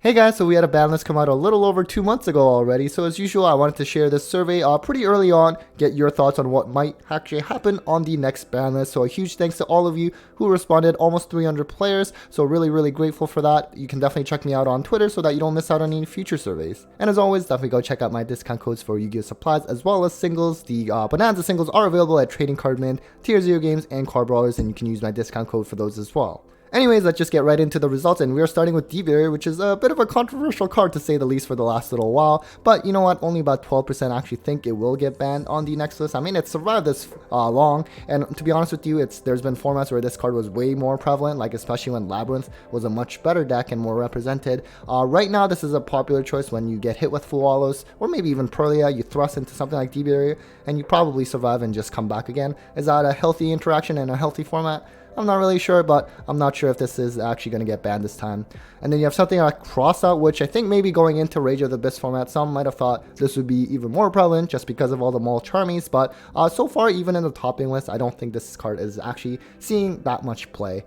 Hey guys, so we had a ban list come out a little over 2 months ago already, so as usual I wanted to share this survey pretty early on, get your thoughts on what might actually happen on the next ban list. So a huge thanks to all of you who responded, almost 300 players, so really grateful for that. You can definitely check me out on Twitter so that you don't miss out on any future surveys. And as always, definitely go check out my discount codes for Yu-Gi-Oh! Supplies as well as singles. The Bonanza singles are available at Trading Card Mint, Tier 0 Games, and Card Brawlers, and you can use my discount code for those as well. Anyways, let's just get right into the results, and we're starting with D Barrier, which is a bit of a controversial card to say the least for the last little while, but you know what, only about 12% actually think it will get banned on the next list. I mean, it's survived this long, and to be honest with you, there's been formats where this card was way more prevalent, like especially when Labyrinth was a much better deck and more represented. Right now, this is a popular choice when you get hit with Fualos, or maybe even Perlia, you thrust into something like D Barrier, and you probably survive and just come back again. Is that a healthy interaction and a healthy format? I'm not really sure, but I'm not sure if this is actually going to get banned this time. And then you have something like Crossout, which I think maybe going into Rage of the Abyss format, some might have thought this would be even more prevalent just because of all the Mall Charmies, but so far, even in the topping list, I don't think this card is actually seeing that much play.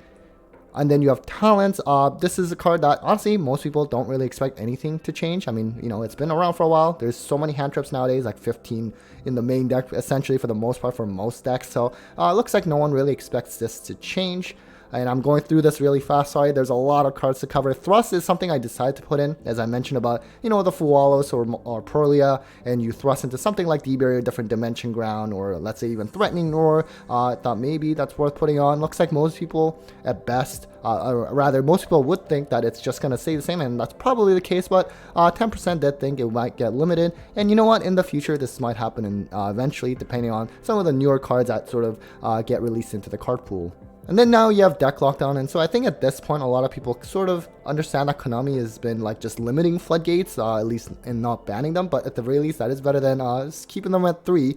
And then you have Talents. This is a card that honestly most people don't really expect anything to change. I mean, you know, it's been around for a while. There's so many hand traps nowadays, like 15 in the main deck, essentially for the most part for most decks. So it looks like no one really expects this to change. And I'm going through this really fast, sorry, there's a lot of cards to cover. Thrust is something I decided to put in, as I mentioned about, you know, the Fualos or Perlia, and you thrust into something like D-Barrier, different Dimension Ground, or let's say even Threatening Roar. I thought maybe that's worth putting on. Looks like most people, at best, or rather, most people would think that it's just going to stay the same, and that's probably the case, but 10% did think it might get limited. And you know what, in the future, this might happen eventually, depending on some of the newer cards that sort of get released into the card pool. And then now you have deck lockdown, and so I think at this point a lot of people sort of understand that Konami has been like just limiting floodgates, at least in not banning them, but at the very least that is better than just keeping them at 3.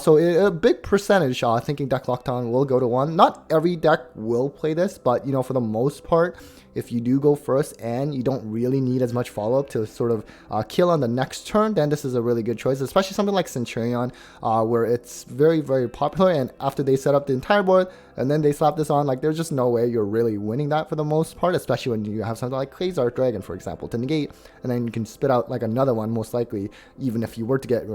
So a big percentage thinking deck lockdown will go to 1. Not every deck will play this, but you know, for the most part, if you do go first and you don't really need as much follow-up to sort of kill on the next turn, then this is a really good choice, especially something like Centurion, where it's very popular, and after they set up the entire board and then they slap this on, like there's just no way you're really winning that for the most part, especially when you have something like Quasar Dragon, for example, to negate, and then you can spit out like another one, most likely, even if you were to get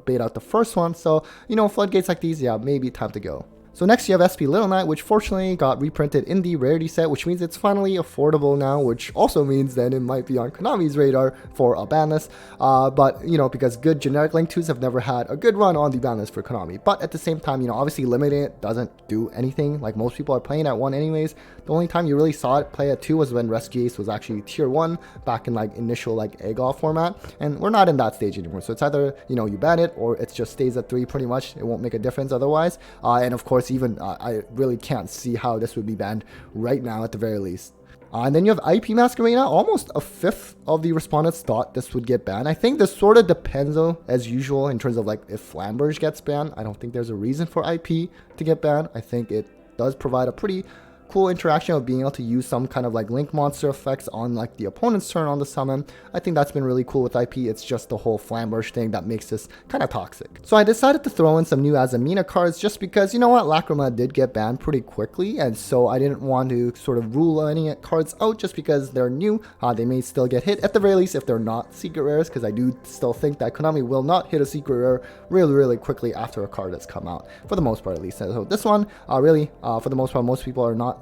bait out the first one. So, you know, floodgates like these, yeah, maybe time to go. So next you have SP Little Knight, which fortunately got reprinted in the rarity set, which means it's finally affordable now, which also means then it might be on Konami's radar for a ban list. But, you know, because good generic Link 2s have never had a good run on the ban list for Konami. But at the same time, you know, obviously limiting it doesn't do anything. Like most people are playing at 1 anyways. The only time you really saw it play at 2 was when Rescue Ace was actually tier 1 back in like initial like Egg-Off format. And we're not in that stage anymore. So it's either, you know, you ban it or it just stays at 3 pretty much. It won't make a difference otherwise. And of course, even I really can't see how this would be banned right now at the very least. And then you have IP Masquerena. Almost a fifth of the respondents thought this would get banned. I think this sort of depends though, as usual, in terms of like if Flamberge gets banned. I don't think there's a reason for IP to get banned. I think it does provide a pretty cool interaction of being able to use some kind of like link monster effects on like the opponent's turn on the summon. I think that's been really cool with IP. It's just the whole Flamberge thing that makes this kind of toxic. So I decided to throw in some new Azamina cards just because, you know what, Lacrima did get banned pretty quickly, and so I didn't want to sort of rule any cards out just because they're new. They may still get hit at the very least if they're not secret rares, because I do still think that Konami will not hit a secret rare really quickly after a card has come out, for the most part at least. So this one, really, for the most part, most people are not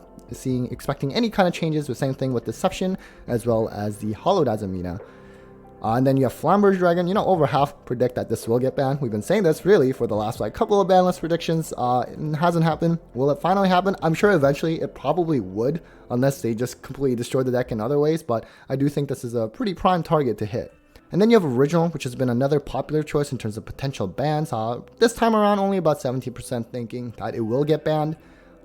expecting any kind of changes. The same thing with Deception as well as the Hollowed Azamina. And then you have Flamberge Dragon. You know, over half predict that this will get banned. We've been saying this really for the last like couple of ban list predictions. It hasn't happened. Will it finally happen? I'm sure eventually it probably would, unless they just completely destroy the deck in other ways, but I do think this is a pretty prime target to hit. And then you have Original, which has been another popular choice in terms of potential bans. This time around, only about 70% thinking that it will get banned.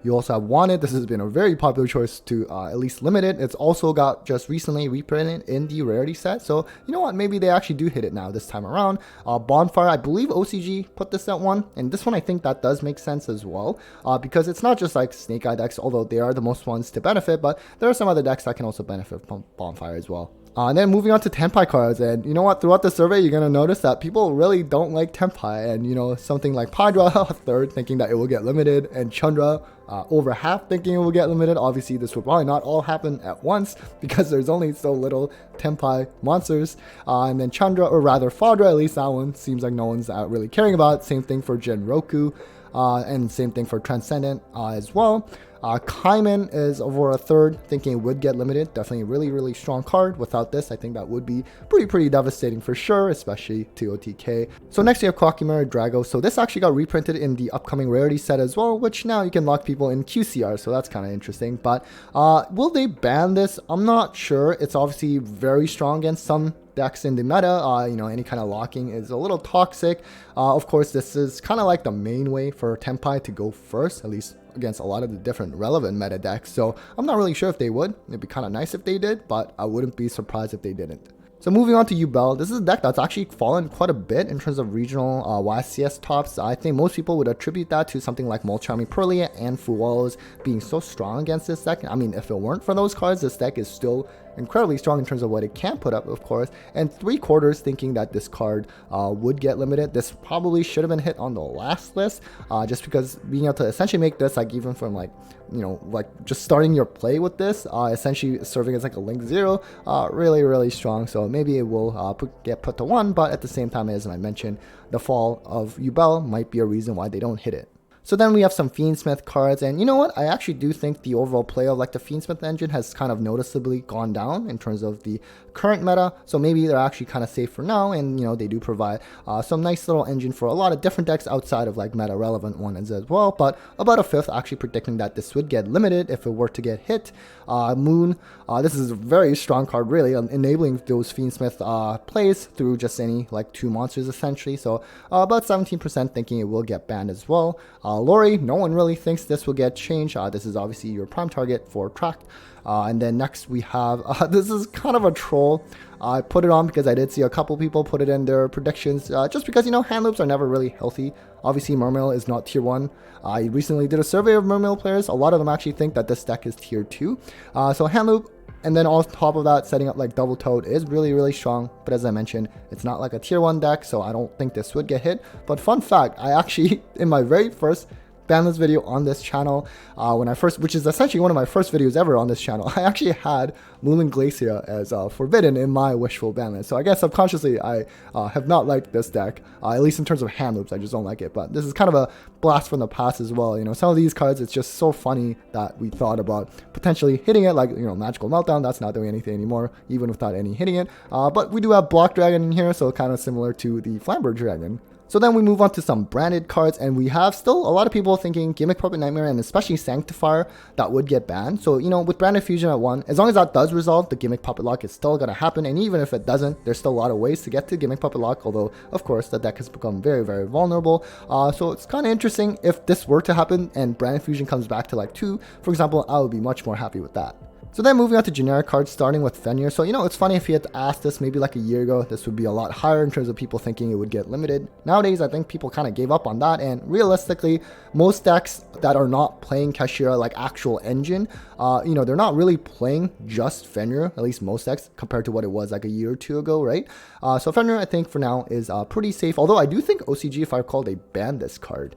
You also have Wanted. This has been a very popular choice to at least limit it. It's also got just recently reprinted in the rarity set. So, you know what? Maybe they actually do hit it now this time around. Bonfire, I believe OCG put this at 1. And this one, I think that does make sense as well. Because it's not just like Snake Eye decks, although they are the most ones to benefit. But there are some other decks that can also benefit from Bonfire as well. And then moving on to Tenpai cards, and you know what, throughout the survey you're going to notice that people really don't like Tenpai, and you know, something like Padra, a third, thinking that it will get limited, and Chandra, over half thinking it will get limited. Obviously this will probably not all happen at once because there's only so little Tenpai monsters. And then Chandra, or rather Fadra, at least that one seems like no one's really caring about. Same thing for Genroku, and same thing for Transcendent as well. Kaiman is over a third, thinking it would get limited. Definitely a really strong card. Without this, I think that would be pretty devastating for sure, especially to OTK. So next we have Kakimura Drago. So this actually got reprinted in the upcoming rarity set as well, which now you can lock people in QCR, so that's kind of interesting. But will they ban this? I'm not sure. It's obviously very strong against some decks in the meta. You know, any kind of locking is a little toxic. Of course, this is kind of like the main way for Tenpai to go first, at least against a lot of the different relevant meta decks. So I'm not really sure if they would. It'd be kind of nice if they did, but I wouldn't be surprised if they didn't. So moving on to Yubel, this is a deck that's actually fallen quite a bit in terms of regional YCS tops. I think most people would attribute that to something like Molcharming Purlia and Fuwalos being so strong against this deck. I mean, if it weren't for those cards, this deck is still incredibly strong in terms of what it can put up, of course. And 3/4 thinking that this card would get limited. This probably should have been hit on the last list, just because being able to essentially make this, like, even from like, you know, like just starting your play with this, essentially serving as like a link 0, really strong. So maybe it will get put to 1, but at the same time, as I mentioned, the fall of Yubel might be a reason why they don't hit it. So then we have some Fiendsmith cards, and you know what, I actually do think the overall play of like the Fiendsmith engine has kind of noticeably gone down in terms of the current meta, so maybe they're actually kind of safe for now, and you know, they do provide some nice little engine for a lot of different decks outside of like meta relevant ones as well. But about a fifth actually predicting that this would get limited if it were to get hit. Moon, this is a very strong card, really, enabling those Fiendsmith plays through just any like 2 monsters essentially. So about 17% thinking it will get banned as well. Lori, no one really thinks this will get changed. This is obviously your prime target for Tract. And then next we have, this is kind of a troll. I put it on because I did see a couple people put it in their predictions, just because, you know, hand loops are never really healthy. Obviously, Mermail is not tier 1. I recently did a survey of Mermail players. A lot of them actually think that this deck is tier 2. So hand loop, and then on top of that, setting up like Double Toad is really strong. But as I mentioned, it's not like a tier 1 deck, so I don't think this would get hit. But fun fact, I actually, in my very first banlist video on this channel, which is essentially one of my first videos ever on this channel, I actually had Moonland Glacier as forbidden in my wishful banlist. So I guess subconsciously I have not liked this deck, at least in terms of hand loops. I just don't like it. But this is kind of a blast from the past as well. You know, some of these cards, it's just so funny that we thought about potentially hitting it, like, you know, Magical Meltdown. That's not doing anything anymore, even without any hitting it. But we do have Block Dragon in here, so kind of similar to the Flamber Dragon. So then we move on to some branded cards, and we have still a lot of people thinking Gimmick Puppet Nightmare and especially Sanctifier that would get banned. So, you know, with Branded Fusion at 1, as long as that does resolve, the Gimmick Puppet Lock is still going to happen. And even if it doesn't, there's still a lot of ways to get to Gimmick Puppet Lock, although, of course, the deck has become very vulnerable. So it's kind of interesting if this were to happen and Branded Fusion comes back to like 2, for example, I would be much more happy with that. So then moving on to generic cards, starting with Fenrir. So, you know, it's funny, if you had asked this maybe like a year ago, this would be a lot higher in terms of people thinking it would get limited. Nowadays, I think people kind of gave up on that, and realistically, most decks that are not playing Kashira like actual engine, you know, they're not really playing just Fenrir, at least most decks, compared to what it was like a year or 2 ago, right? So Fenrir, I think for now is pretty safe, although I do think OCG, if I recall, they banned this card.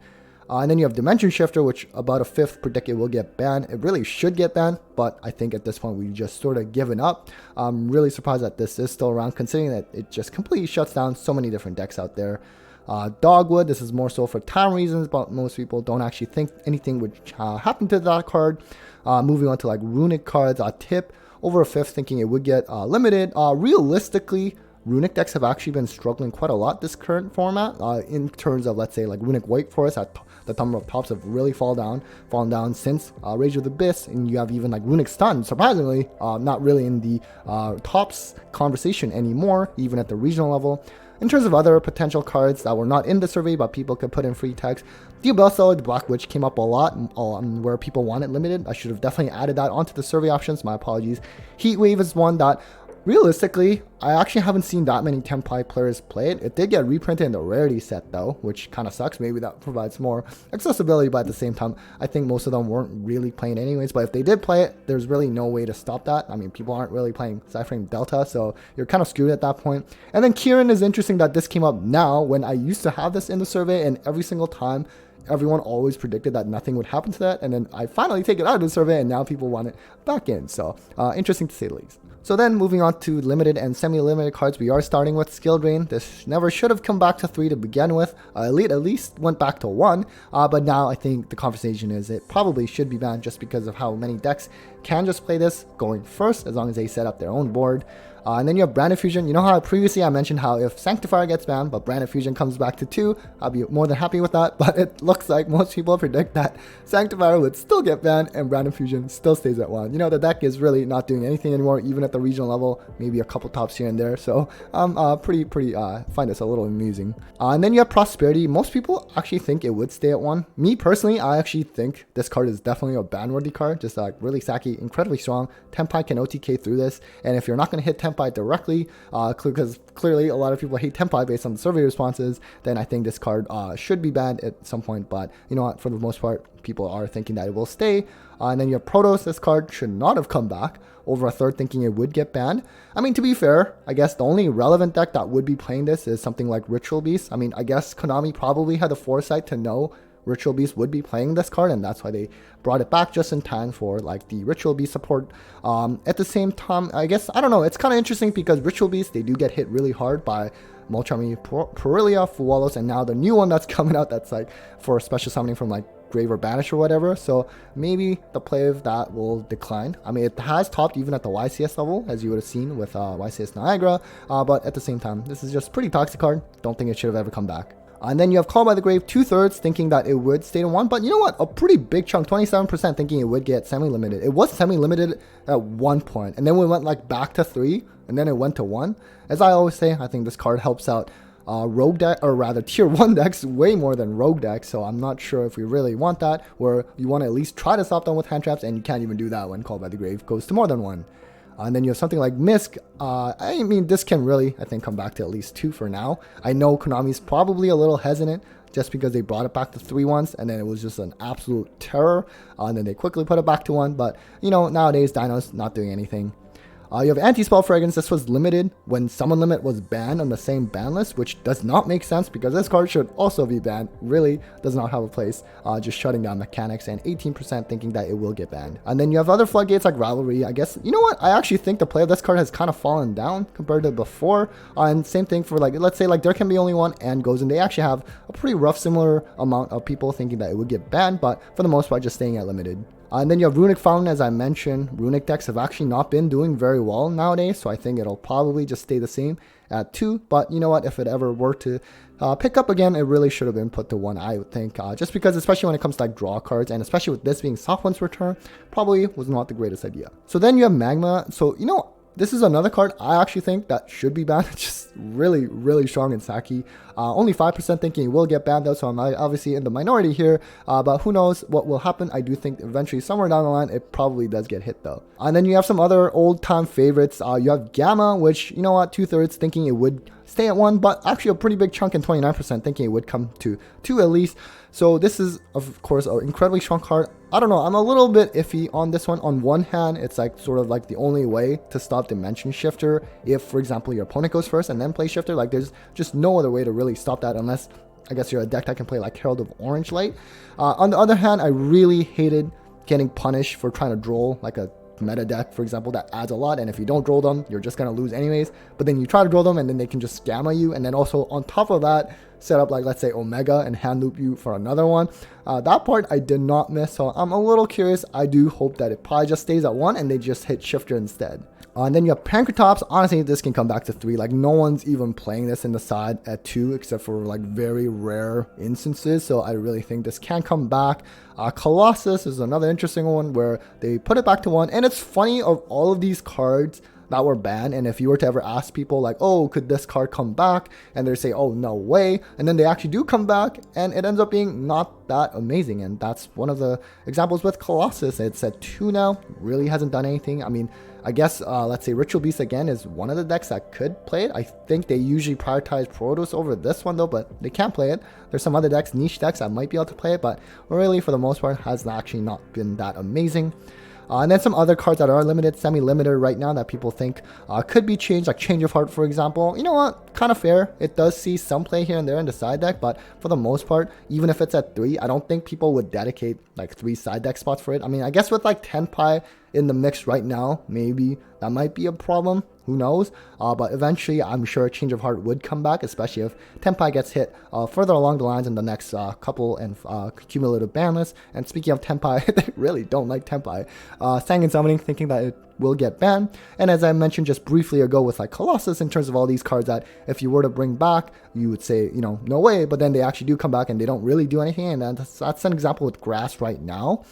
And then you have Dimension Shifter, which about a fifth predict it will get banned. It really should get banned, but I think at this point we've just sort of given up. I'm really surprised that this is still around, considering that it just completely shuts down so many different decks out there. Dogwood, this is more so for time reasons, but most people don't actually think anything would happen to that card. Moving on to like Runic cards, Tip, over a fifth thinking it would get limited. Realistically, Runic decks have actually been struggling quite a lot this current format, in terms of, let's say, like Runic Wake Forest. The number of tops have really fallen down since Rage of the Abyss, and you have even like Runic Stun, surprisingly, not really in the tops conversation anymore, even at the regional level. In terms of other potential cards that were not in the survey but people could put in free text, Diablo, the Black Witch came up a lot where people wanted limited. I should have definitely added that onto the survey options, my apologies. Heatwave is one that Realistically, I actually haven't seen that many Tenpai players play it. It did get reprinted in the rarity set though, which kind of sucks. Maybe that provides more accessibility, but at the same time, I think most of them weren't really playing anyways. But if they did play it, there's really no way to stop that. I mean, people aren't really playing Cyframe Delta, so you're kind of screwed at that point. And then Kirin is interesting that this came up now when I used to have this in the survey, and every single time everyone always predicted that nothing would happen to that, and then I finally take it out of the survey and now people want it back in. So interesting to say the least. So then moving on to limited and semi-limited cards, we are starting with Skill Drain. This never should have come back to 3 to begin with. Elite at least went back to 1, but now I think the conversation is it probably should be banned just because of how many decks can just play this going first as long as they set up their own board. And then you have Brand Fusion. You know how previously I mentioned how if Sanctifier gets banned but Brand Fusion comes back to 2, I'll be more than happy with that. But it looks like most people predict that Sanctifier would still get banned and Brand Fusion still stays at 1. You know, the deck is really not doing anything anymore, even at the regional level, maybe a couple tops here and there. So I'm find this a little amusing. And then you have Prosperity. Most people actually think it would stay at 1. Me personally, I actually think this card is definitely a ban-worthy card. Just like really sacky, incredibly strong. Tenpai can OTK through this, and if you're not going to hit Tenpai directly, because clearly a lot of people hate Tenpai based on the survey responses, then I think this card should be banned at some point. But you know what, for the most part, people are thinking that it will stay. And then you have Protoss. This card should not have come back. Over a third thinking it would get banned. I mean, to be fair, I guess the only relevant deck that would be playing this is something like Ritual Beast. I mean, I guess Konami probably had the foresight to know Ritual Beast would be playing this card, and that's why they brought it back just in time for like the Ritual Beast support. At the same time, I guess, I don't know, it's kind of interesting because Ritual Beast, they do get hit really hard by Molchami, Purelia, Fuwalos, and now the new one that's coming out that's like for special summoning from like Grave or Banish or whatever. So maybe the play of that will decline. I mean, it has topped even at the YCS level, as you would have seen with YCS Niagara, but at the same time, this is just pretty toxic card. Don't think it should have ever come back. And then you have Call by the Grave, 2/3 thinking that it would stay in 1, but you know what? A pretty big chunk, 27% thinking it would get semi-limited. It was semi-limited at one point, and then we went like back to 3, and then it went to 1. As I always say, I think this card helps out rogue deck, or rather tier 1 decks way more than rogue decks, so I'm not sure if we really want that, where you want to at least try to stop them with hand traps, and you can't even do that when Call by the Grave goes to more than 1. And then you have something like Misk. I mean, this can really, I think, come back to at least 2 for now. I know Konami's probably a little hesitant just because they brought it back to 3 once, and then it was just an absolute terror. And then they quickly put it back to 1. But, you know, nowadays, Dino's not doing anything. You have Anti-Spell Fragrance. This was limited when Summon Limit was banned on the same ban list, which does not make sense because this card should also be banned. Really does not have a place, just shutting down mechanics, and 18% thinking that it will get banned. And then you have other floodgates like Ravelry. I guess, you know what? I actually think the play of this card has kind of fallen down compared to before. And same thing for like, let's say like there can be only one and goes, and they actually have a pretty rough similar amount of people thinking that it would get banned, but for the most part, just staying at limited. And then you have Runic Fountain, as I mentioned. Runic decks have actually not been doing very well nowadays, so I think it'll probably just stay the same at 2. But you know what, if it ever were to pick up again, it really should have been put to 1, I would think. Just because, especially when it comes to like draw cards, and especially with this being Soft One's return, probably was not the greatest idea. So then you have Magma. So, you know, this is another card I actually think that should be banned. It's just really, really strong and sacky. Only 5% thinking it will get banned though, so I'm obviously in the minority here. But who knows what will happen. I do think eventually somewhere down the line it probably does get hit though. And then you have some other old time favorites. You have Gamma, which, you know what, 2/3 thinking it would stay at 1, but actually a pretty big chunk, and 29% thinking it would come to 2 at least. So this is, of course, an incredibly strong card. I don't know, I'm a little bit iffy on this one. On one hand, it's like sort of like the only way to stop Dimension Shifter if, for example, your opponent goes first and then plays Shifter. Like there's just no other way to really stop that unless, I guess, you're a deck that can play like Herald of Orange Light. On the other hand, I really hated getting punished for trying to draw like a meta deck, for example, that adds a lot, and if you don't draw them, you're just gonna lose anyways. But then you try to draw them and then they can just scammer you, and then also on top of that set up like, let's say, Omega and hand loop you for another one. That part I did not miss, so I'm a little curious. I do hope that it probably just stays at 1 and they just hit Shifter instead. And then you have Pancratops. Honestly, this can come back to 3. Like, no one's even playing this in the side at 2 except for like very rare instances, so I really think this can come back. Colossus is another interesting one where they put it back to 1, and it's funny, of all of these cards, that were banned, and if you were to ever ask people like, oh, could this card come back, and they say, oh, no way, and then they actually do come back, and it ends up being not that amazing. And that's one of the examples with Colossus. It's at 2 now, really hasn't done anything. I mean, I guess, let's say Ritual Beast again is one of the decks that could play it. I think they usually prioritize Protoss over this one though, but they can't play it. There's some other decks, niche decks, that might be able to play it, but really for the most part has actually not been that amazing. And then some other cards that are limited, semi-limited right now that people think could be changed, like Change of Heart, for example. You know what? Kind of fair. It does see some play here and there in the side deck, but for the most part, even if it's at 3, I don't think people would dedicate like 3 side deck spots for it. I mean, I guess with like Tenpai in the mix right now, maybe that might be a problem. Who knows? But eventually, I'm sure Change of Heart would come back, especially if Tenpai gets hit further along the lines in the next couple and cumulative ban lists. And speaking of Tenpai, they really don't like Tenpai. Sang and Summoning, thinking that it will get banned. And as I mentioned just briefly ago with like Colossus, in terms of all these cards that if you were to bring back, you would say, you know, no way, but then they actually do come back and they don't really do anything. And that's an example with Grass right now.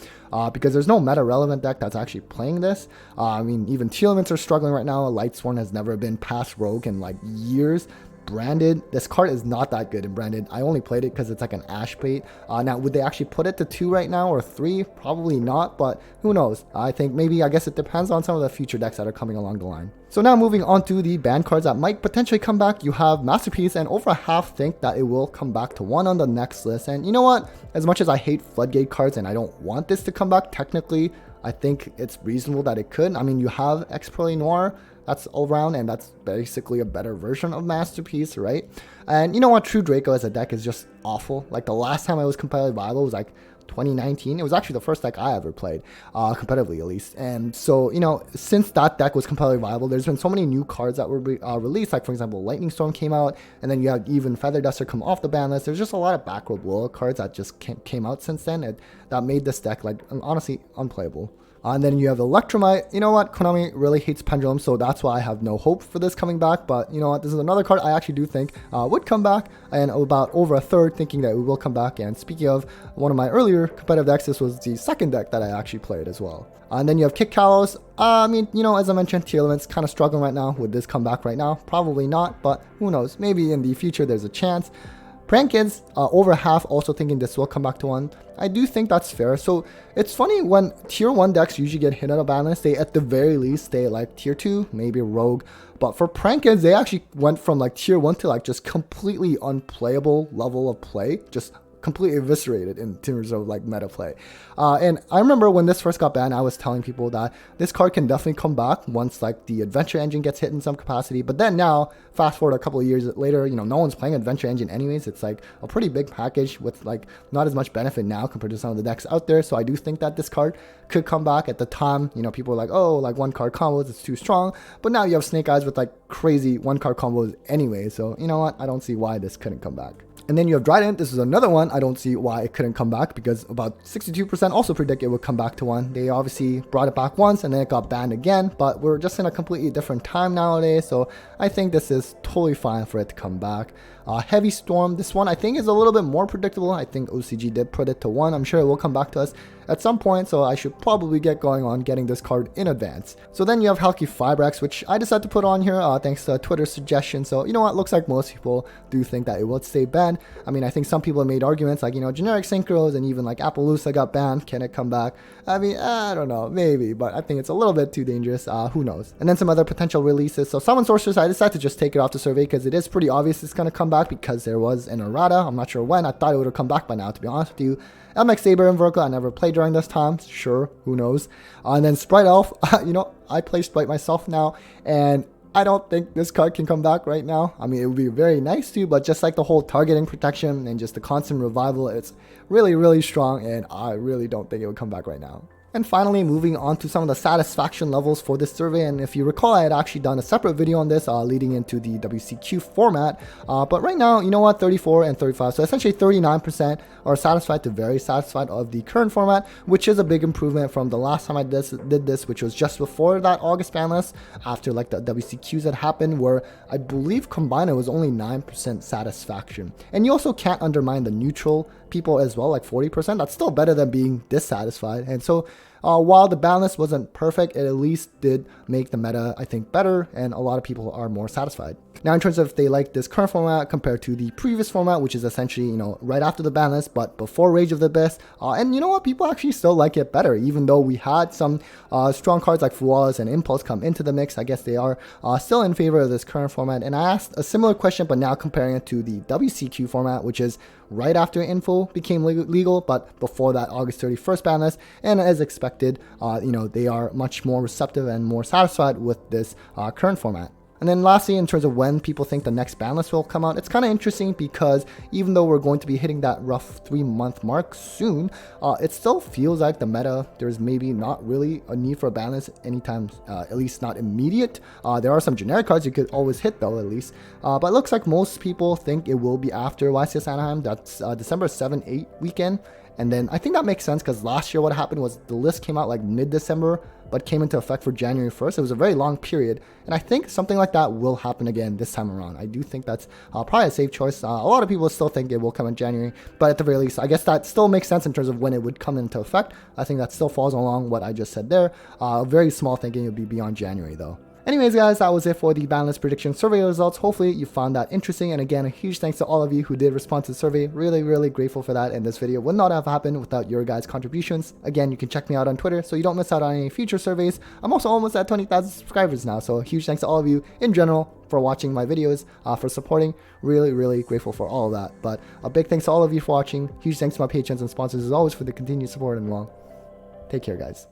Because there's no meta relevant deck that's actually playing this. I mean, even Telements are struggling right now. Lightsworn has never been past Rogue in like years. Branded, this card is not that good in Branded. I only played it because it's like an Ash bait. Now, would they actually put it to 2 right now or 3? Probably not, but who knows? I think maybe, I guess it depends on some of the future decks that are coming along the line. So now moving on to the banned cards that might potentially come back, you have Masterpiece, and over half think that it will come back to 1 on the next list. And you know what? As much as I hate Floodgate cards and I don't want this to come back, technically, I think it's reasonable that it could. I mean, you have Expurrey Noir, that's all around, and that's basically a better version of Masterpiece, right? And you know what? True Draco as a deck is just awful. Like the last time I was competitively viable was like 2019. It was actually the first deck I ever played, competitively at least. And so, you know, since that deck was competitively viable, there's been so many new cards that were released. Like, for example, Lightning Storm came out, and then you have even Feather Duster come off the ban list. There's just a lot of back row blowout cards that just came out since then, that made this deck, like, honestly, unplayable. And then you have Electromite. You know what? Konami really hates Pendulum, so that's why I have no hope for this coming back. But you know what? This is another card I actually do think would come back, and about over a third thinking that it will come back. And speaking of one of my earlier competitive decks, this was the second deck that I actually played as well. And then you have Kick Kalos. I mean, you know, as I mentioned, Telements kind of struggling right now. Would this come back right now? Probably not, but who knows? Maybe in the future there's a chance. Prank Kids, over half also thinking this will come back to 1. I do think that's fair. So it's funny when tier 1 decks usually get hit on a ban list, they at the very least stay at like tier 2, maybe Rogue. But for Prank Kids, they actually went from like tier 1 to like just completely unplayable level of play. Just completely eviscerated in terms of like meta play. And I remember when this first got banned, I was telling people that this card can definitely come back once like the Adventure Engine gets hit in some capacity. But then now, fast forward a couple of years later, you know, no one's playing Adventure Engine anyways. It's like a pretty big package with like not as much benefit now compared to some of the decks out there. So I do think that this card could come back. At the time, you know, people were like, oh, like 1-card combos, it's too strong. But now you have Snake Eyes with like crazy 1-card combos anyway. So you know what? I don't see why this couldn't come back. And then you have Trident. This is another one. I don't see why it couldn't come back, because about 62% also predict it would come back to 1. They obviously brought it back once and then it got banned again, but we're just in a completely different time nowadays. So I think this is totally fine for it to come back. Heavy Storm, this one I think is a little bit more predictable. I think OCG did put it to 1. I'm sure it will come back to us at some point, so I should probably get going on getting this card in advance. So then you have Halki Fibrax, which I decided to put on here thanks to a Twitter suggestion. So you know what, looks like most people do think that it will stay banned. I mean, I think some people have made arguments like, you know, generic synchros and even like Appaloosa got banned. Can it come back? I mean, I don't know, maybe, but I think it's a little bit too dangerous. Who knows? And then some other potential releases. So Summon Sorceress, I decided to just take it off the survey because it is pretty obvious it's going to come back, because there was an errata. I'm not sure when. I thought it would have come back by now, to be honest with you. MX Saber and Invoker, I never played during this time. Sure, who knows? And then Sprite Elf, you know, I play Sprite myself now, and I don't think this card can come back right now. I mean, it would be very nice to, but just like the whole targeting protection and just the constant revival, it's really, really strong, and I really don't think it would come back right now. And finally, moving on to some of the satisfaction levels for this survey. And if you recall, I had actually done a separate video on this leading into the WCQ format. But right now, you know what, 34 and 35. So essentially 39% are satisfied to very satisfied of the current format, which is a big improvement from the last time I did this, which was just before that August ban list, after like the WCQs that happened, where I believe combined it was only 9% satisfaction. And you also can't undermine the neutral people as well, like 40%. That's still better than being dissatisfied. And so while the balance wasn't perfect, it at least did make the meta, I think, better, and a lot of people are more satisfied. Now, in terms of if they like this current format compared to the previous format, which is essentially, right after the ban list, but before Rage of the Abyss, and you know what, people actually still like it better, even though we had some strong cards like Fawaz and Impulse come into the mix. I guess they are still in favor of this current format. And I asked a similar question, but now comparing it to the WCQ format, which is right after Info became legal, but before that August 31st ban list. And as expected, they are much more receptive and more satisfied with this current format. And then lastly, in terms of when people think the next ban list will come out, it's kind of interesting because even though we're going to be hitting that rough 3-month mark soon, it still feels like the meta, there's maybe not really a need for a ban list anytime, at least not immediate. There are some generic cards you could always hit though, at least. But it looks like most people think it will be after YCS Anaheim. That's December 7-8 weekend. And then I think that makes sense because last year what happened was the list came out like mid-December, but came into effect for January 1st. It was a very long period. And I think something like that will happen again this time around. I do think that's probably a safe choice. A lot of people still think it will come in January, but at the very least, I guess that still makes sense in terms of when it would come into effect. I think that still falls along what I just said there. Very small thinking it would be beyond January though. Anyways, guys, that was it for the ban list prediction survey results. Hopefully you found that interesting. And again, a huge thanks to all of you who did respond to the survey. Really, really grateful for that. And this video would not have happened without your guys' contributions. Again, you can check me out on Twitter so you don't miss out on any future surveys. I'm also almost at 20,000 subscribers now. So a huge thanks to all of you in general for watching my videos, for supporting. Really, really grateful for all of that. But a big thanks to all of you for watching. Huge thanks to my patrons and sponsors as always for the continued support and long. Take care, guys.